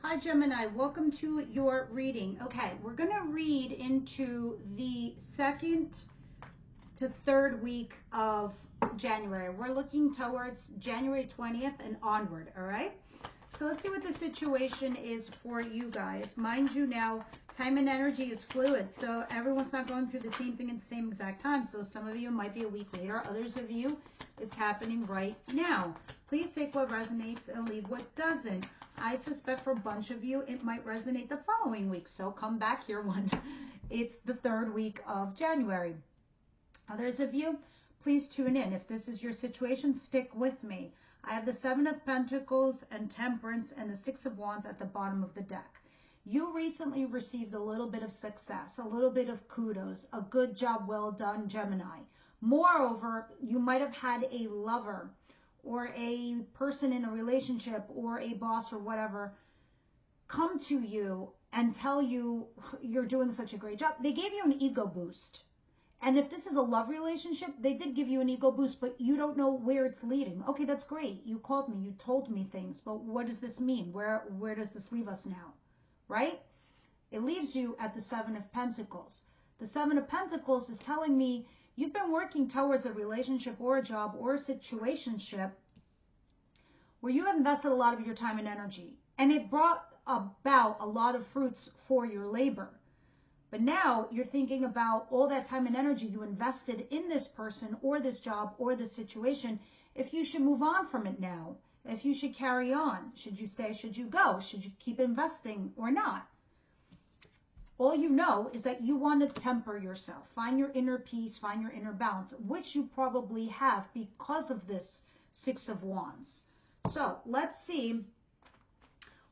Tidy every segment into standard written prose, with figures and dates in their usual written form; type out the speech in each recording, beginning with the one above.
Hi Gemini, welcome to your reading. Okay, we're going to read into the second to third week of January. We're looking towards January 20th and onward, all right? So let's see what the situation is for you guys. Mind you now, time and energy is fluid, so everyone's not going through the same thing at the same exact time. So some of you might be a week later, others of you, it's happening right now. Please take what resonates and leave what doesn't. I suspect for a bunch of you, it might resonate the following week. So come back here when it's the third week of January. Others of you, please tune in. If this is your situation, stick with me. I have the Seven of Pentacles and Temperance and the Six of Wands at the bottom of the deck. You recently received a little bit of success, a little bit of kudos, a good job, well done, Gemini. Moreover, you might have had a lover or a person in a relationship or a boss or whatever come to you and tell you you're doing such a great job. They gave you an ego boost. And if this is a love relationship, they did give you an ego boost, but you don't know where it's leading. Okay, that's great. You called me, you told me things, but what does this mean? Where does this leave us now? Right? It leaves you at the Seven of Pentacles. The Seven of Pentacles is telling me you've been working towards a relationship or a job or a situationship where you have invested a lot of your time and energy, and it brought about a lot of fruits for your labor. But now you're thinking about all that time and energy you invested in this person or this job or this situation, if you should move on from it now, if you should carry on. Should you stay? Should you go? Should you keep investing or not? All you know is that you want to temper yourself, find your inner peace, find your inner balance, which you probably have because of this Six of Wands. So let's see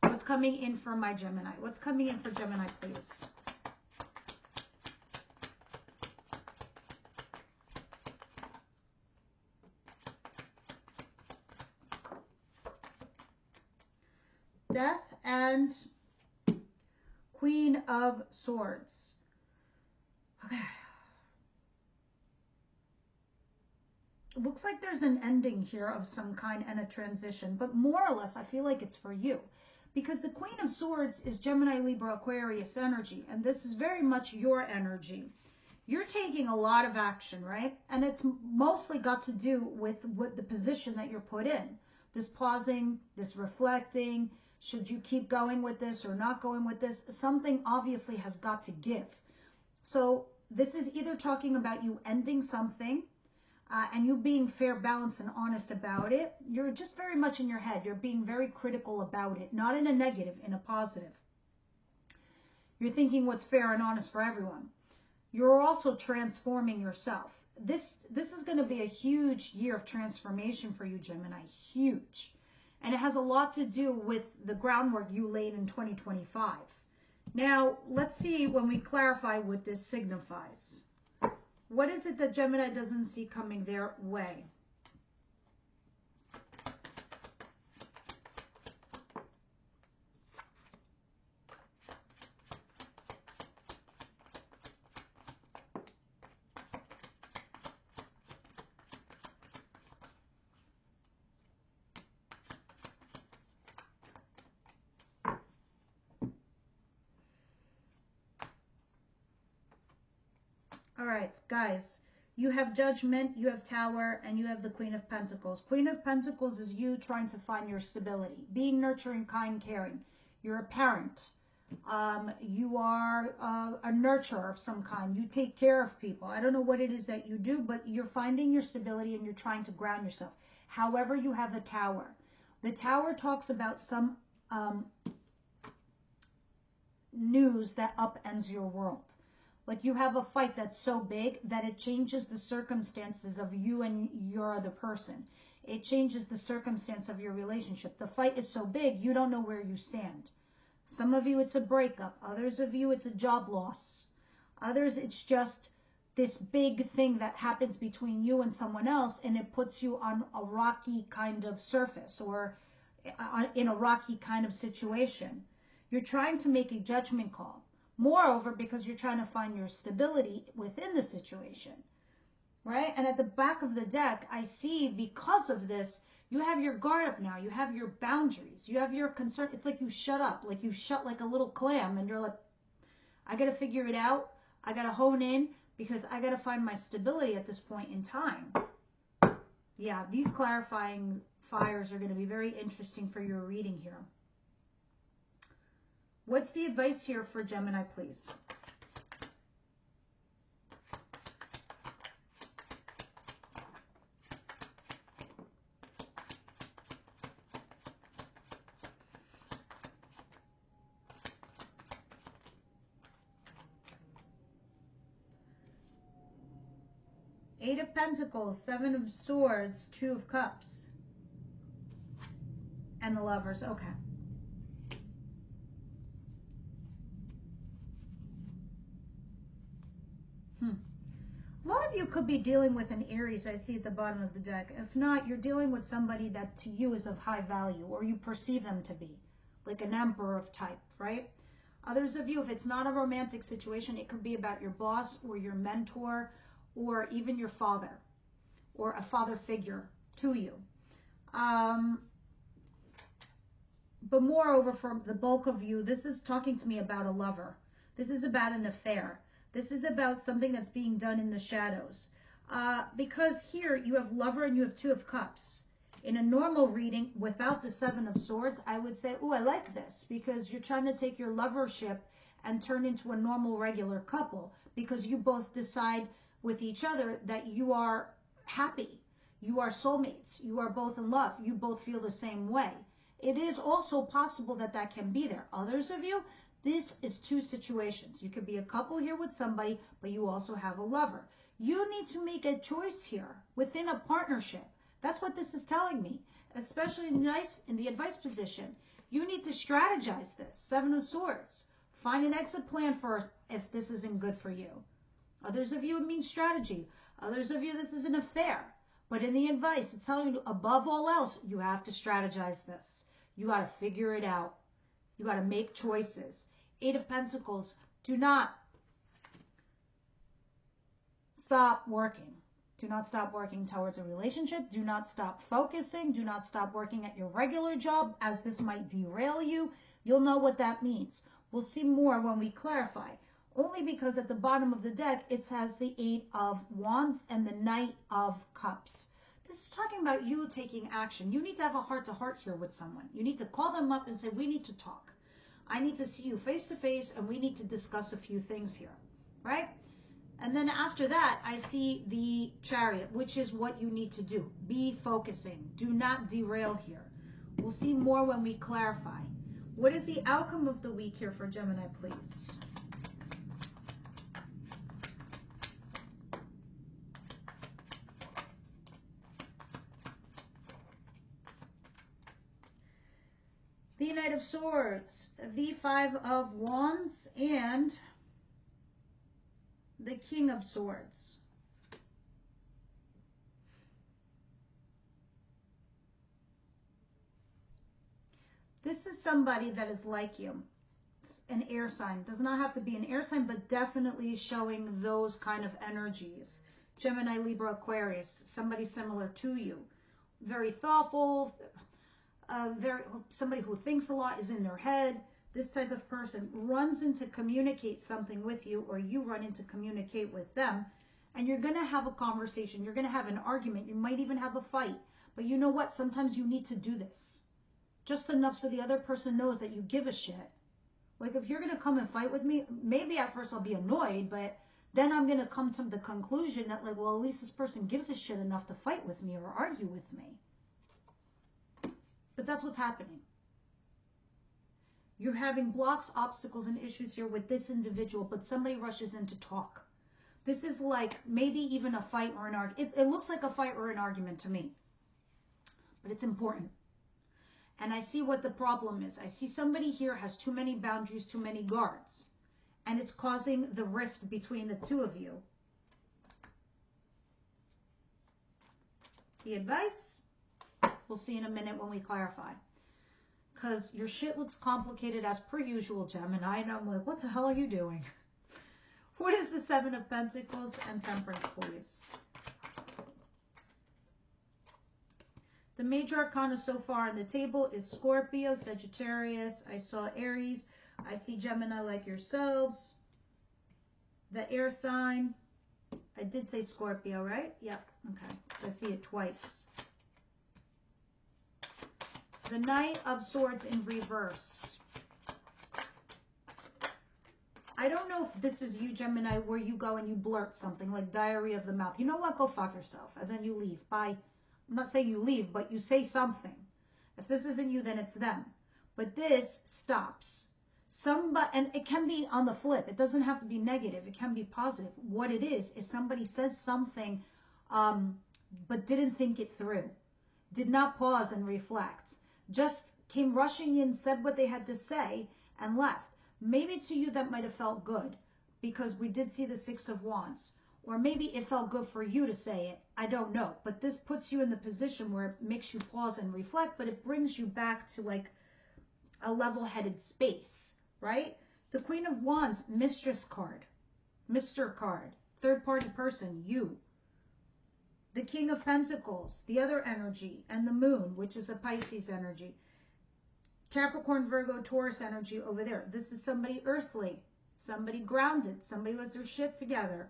what's coming in for my Gemini. What's coming in for Gemini, please? Death and Queen of Swords. Okay. It looks like there's an ending here of some kind and a transition, but more or less I feel like it's for you, because the Queen of Swords is Gemini, Libra, Aquarius energy, and this is very much your energy. You're taking a lot of action, right? And it's mostly got to do with the position that you're put in. This pausing, this reflecting. Should you keep going with this or not going with this? Something obviously has got to give. So this is either talking about you ending something and you being fair, balanced, and honest about it. You're just very much in your head. You're being very critical about it, not in a negative, in a positive. You're thinking what's fair and honest for everyone. You're also transforming yourself. This is going to be a huge year of transformation for you, Gemini. Huge. And it has a lot to do with the groundwork you laid in 2025. Now, let's see when we clarify what this signifies. What is it that Gemini doesn't see coming their way? All right, guys, you have Judgment, you have Tower, and you have the Queen of Pentacles. Queen of Pentacles is you trying to find your stability, being nurturing, kind, caring. You're a parent. You are a nurturer of some kind. You take care of people. I don't know what it is that you do, but you're finding your stability and you're trying to ground yourself. However, you have a Tower. The Tower talks about some news that upends your world. Like you have a fight that's so big that it changes the circumstances of you and your other person. It changes the circumstance of your relationship. The fight is so big, you don't know where you stand. Some of you, it's a breakup. Others of you, it's a job loss. Others, it's just this big thing that happens between you and someone else, and it puts you on a rocky kind of surface or in a rocky kind of situation. You're trying to make a judgment call. Moreover, because you're trying to find your stability within the situation, right? And at the back of the deck, I see because of this, You have your guard up now. You have your boundaries. You have your concern. It's like you shut up, like you shut like a little clam, and you're like, I got to figure it out. I got to hone in because I got to find my stability at this point in time. Yeah, these clarifying fires are going to be very interesting for your reading here. What's the advice here for Gemini, please? Eight of Pentacles, Seven of Swords, Two of Cups, and the Lovers. Okay. A lot of you could be dealing with an Aries, I see at the bottom of the deck. If not, you're dealing with somebody that to you is of high value, or you perceive them to be, like an emperor of type, right? Others of you, if it's not a romantic situation, it could be about your boss or your mentor, or even your father, or a father figure to you. But moreover, for the bulk of you, this is talking to me about a lover. This is about an affair. This is about something that's being done in the shadows. Because here you have lover and you have Two of Cups. In a normal reading, without the Seven of Swords, I would say, oh, I like this. Because you're trying to take your lovership and turn into a normal, regular couple. Because you both decide with each other that you are happy. You are soulmates. You are both in love. You both feel the same way. It is also possible that that can be there. Others of you, this is two situations. You could be a couple here with somebody, but you also have a lover. You need to make a choice here within a partnership. That's what this is telling me, especially in the advice position. You need to strategize this. Seven of Swords. Find an exit plan first if this isn't good for you. Others of you, it means strategy. Others of you, this is an affair. But in the advice, it's telling you, above all else, you have to strategize this. You got to figure it out. You got to make choices. Eight of Pentacles, do not stop working. Do not stop working towards a relationship. Do not stop focusing. Do not stop working at your regular job, as this might derail you. You'll know what that means. We'll see more when we clarify. Only because at the bottom of the deck, it has the Eight of Wands and the Knight of Cups. This is talking about you taking action. You need to have a heart-to-heart here with someone. You need to call them up and say, we need to talk. I need to see you face-to-face, and we need to discuss a few things here, right? And then after that, I see the Chariot, which is what you need to do. Be focusing. Do not derail here. We'll see more when we clarify. What is the outcome of the week here for Gemini, please? The Knight of Swords, the Five of Wands, and the King of Swords. This is somebody that is like you. It's an air sign. Does not have to be an air sign, but definitely showing those kind of energies. Gemini, Libra, Aquarius, somebody similar to you. Very thoughtful, somebody who thinks a lot, is in their head. This type of person runs in to communicate something with you, or you run in to communicate with them, and you're going to have a conversation. You're going to have an argument. You might even have a fight. But you know what? Sometimes you need to do this. Just enough so the other person knows that you give a shit. Like, if you're going to come and fight with me, maybe at first I'll be annoyed, but then I'm going to come to the conclusion that, like, well, at least this person gives a shit enough to fight with me or argue with me. But that's what's happening. You're having blocks, obstacles, and issues here with this individual, but somebody rushes in to talk. This is like maybe even a fight or an argument. It looks like a fight or an argument to me, but it's important. And I see what the problem is. I see somebody here has too many boundaries, too many guards, and it's causing the rift between the two of you. The advice, we'll see in a minute when we clarify. Because your shit looks complicated as per usual, Gemini. And I'm like, what the hell are you doing? What is the Seven of Pentacles and Temperance, please? The major arcana so far on the table is Scorpio, Sagittarius. I saw Aries. I see Gemini like yourselves. The air sign. I did say Scorpio, right? Yep. Okay. I see it twice. The Knight of Swords in reverse. I don't know if this is you, Gemini, where you go and you blurt something like diarrhea of the mouth. You know what? Go fuck yourself. And then you leave. Bye. I'm not saying you leave, but you say something. If this isn't you, then it's them. But this stops. Somebody, and it can be on the flip. It doesn't have to be negative. It can be positive. What it is somebody says something, but didn't think it through. Did not pause and reflect. Just came rushing in, said what they had to say, and left. Maybe to you that might have felt good, because we did see the Six of Wands. Or maybe it felt good for you to say it. I don't know. But this puts you in the position where it makes you pause and reflect, but it brings you back to like a level-headed space, right? The Queen of Wands, Mistress card, Mr. card, third-party person, you. The King of Pentacles, the other energy, and the Moon, which is a Pisces energy. Capricorn, Virgo, Taurus energy over there. This is somebody earthly, somebody grounded, somebody who has their shit together.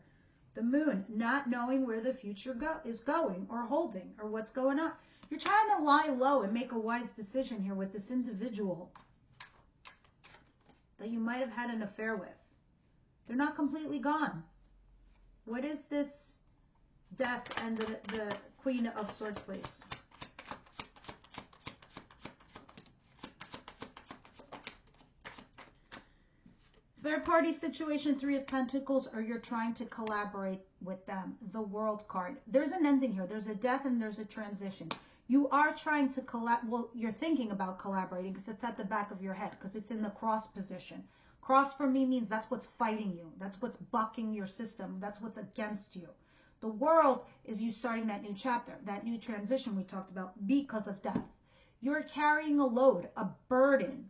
The Moon, not knowing where the future is going or holding or what's going on. You're trying to lie low and make a wise decision here with this individual that you might have had an affair with. They're not completely gone. What is this Death and the Queen of Swords, please? Third party situation, Three of Pentacles, or you're trying to collaborate with them. The World card. There's an ending here. There's a death and there's a transition. You are trying to well, you're thinking about collaborating because it's at the back of your head, because it's in the cross position. Cross for me means that's what's fighting you. That's what's bucking your system. That's what's against you. The World is you starting that new chapter, that new transition we talked about because of death. You're carrying a load, a burden.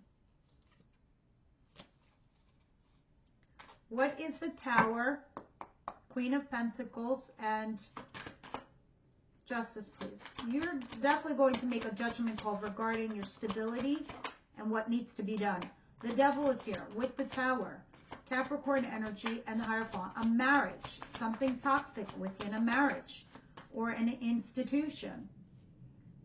What is the Tower, Queen of Pentacles, and Justice, please? You're definitely going to make a judgment call regarding your stability and what needs to be done. The Devil is here with the Tower, Capricorn energy, and the Hierophant. A marriage, something toxic within a marriage or an institution.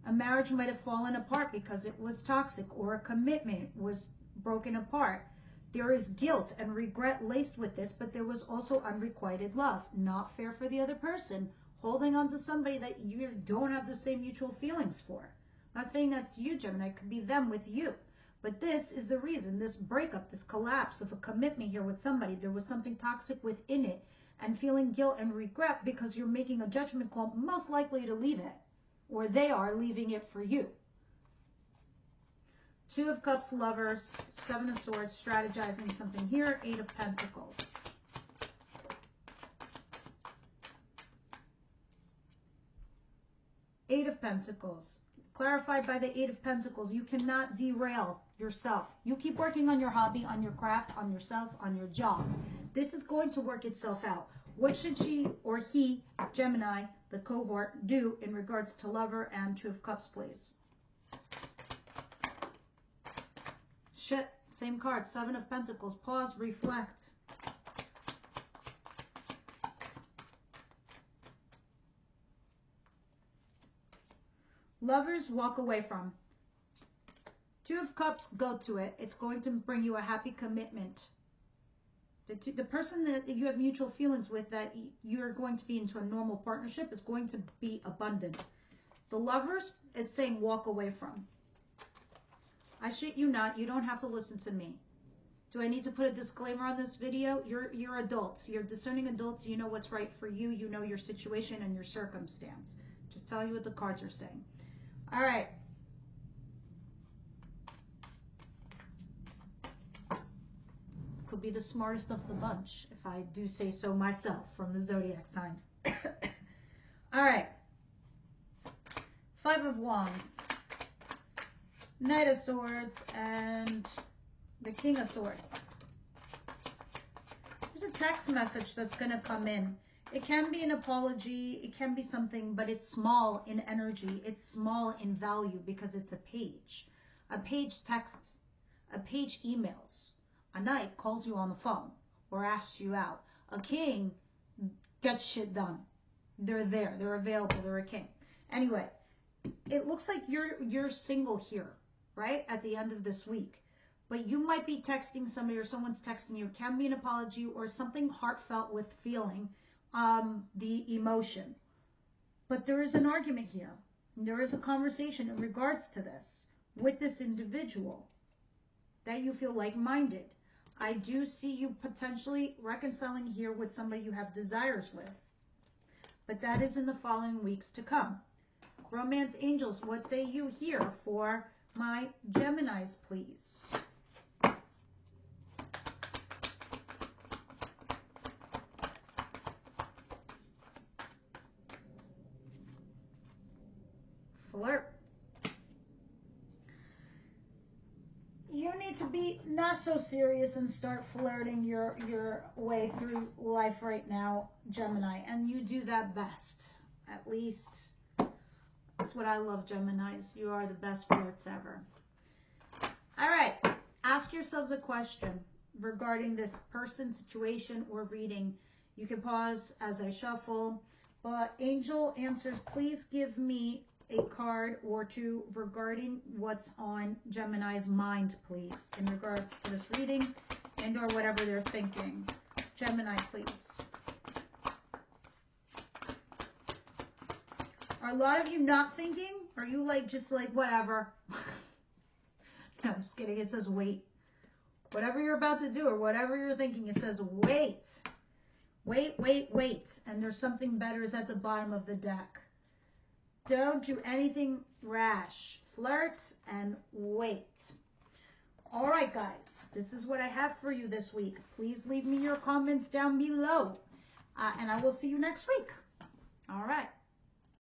A marriage might have fallen apart because it was toxic, or a commitment was broken apart. There is guilt and regret laced with this, but there was also unrequited love. Not fair for the other person, holding on to somebody that you don't have the same mutual feelings for. I'm not saying that's you, Gemini. It could be them with you. But this is the reason, this breakup, this collapse of a commitment here with somebody. There was something toxic within it, and feeling guilt and regret because you're making a judgment call, most likely to leave it, or they are leaving it for you. Two of Cups, Lovers, Seven of Swords, strategizing something here, Eight of Pentacles. Eight of Pentacles. Clarified by the Eight of Pentacles, you cannot derail yourself. You keep working on your hobby, on your craft, on yourself, on your job. This is going to work itself out. What should she or he, Gemini, the cohort, do in regards to Lover and Two of Cups, please? Shit, same card, Seven of Pentacles. Pause, reflect. Lovers, walk away from. Two of Cups, go to it. It's going to bring you a happy commitment. The person that you have mutual feelings with, that you're going to be into a normal partnership, is going to be abundant. The Lovers, it's saying walk away from. I shit you not, you don't have to listen to me. Do I need to put a disclaimer on this video? You're adults. You're discerning adults. You know what's right for you. You know your situation and your circumstance. Just telling you what the cards are saying. All right. Could be the smartest of the bunch, if I do say so myself, from the zodiac signs. All right. Five of Wands. Knight of Swords and the King of Swords. There's a text message that's going to come in. It can be an apology, it can be something, but it's small in energy, it's small in value because it's a page. A page texts, a page emails, a knight calls you on the phone or asks you out. A king gets shit done. They're there, they're available, they're a king. Anyway, it looks like you're single here, right? At the end of this week. But you might be texting somebody or someone's texting you. It can be an apology or something heartfelt with feeling the emotion. But there is an argument here. There is a conversation in regards to this with this individual that you feel like-minded. I do see you potentially reconciling here with somebody you have desires with. But that is in the following weeks to come. Romance angels, what say you here for my Geminis, please? Flirt. You need to be not so serious and start flirting your way through life right now, Gemini, and you do that best. At least that's what I love, Geminis. You are the best flirts ever. All right, ask yourselves a question regarding this person, situation, or reading. You can pause as I shuffle, but angel answers, please give me a card or two regarding what's on Gemini's mind, please, in regards to this reading and or whatever they're thinking. Gemini, please. Are a lot of you not thinking? Are you like, just like, whatever? No, I'm just kidding. It says wait. Whatever you're about to do or whatever you're thinking, it says wait. Wait, wait, wait. And there's something better is at the bottom of the deck. Don't do anything rash. Flirt and wait. All right, guys. This is what I have for you this week. Please leave me your comments down below. And I will see you next week. All right.